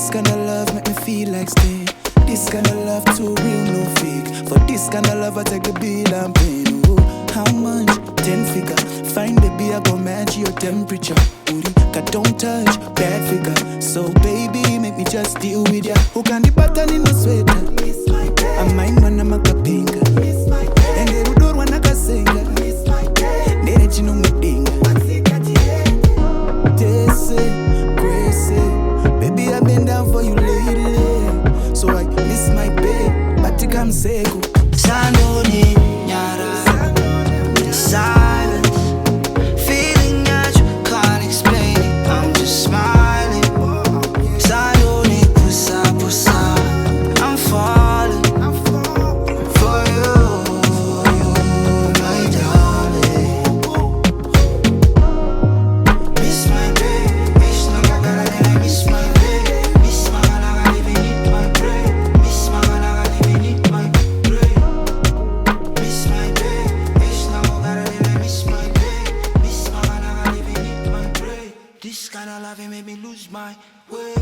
This kind of love make me feel like stay. This kind of love too real, no fake. For this kind of love I take the bill and pay. Oh, how much? 10 figure. Fine baby, I go match your temperature. Booty, don't touch, bad figure. So baby, make me just deal with ya. Who can the button in the sweater? I mind when I'm a kapinga. And they would do one like a singer. They let you know me ding. They say, crazy. Baby, I've been down for you lately. So I miss my babe, but you come say go. Sanoni, nyara, in silence, feeling that you can't explain it. I'm just smiling. Sanoni, pusa, pusa, I'm falling for you, my darling. Miss my babe, miss no gotta miss my babe, miss my gotta even eat my brain, miss my gotta even eat my brain, miss my babe, miss no gotta miss my babe, miss my gotta even eat my brain. This kind of love it made me lose my way.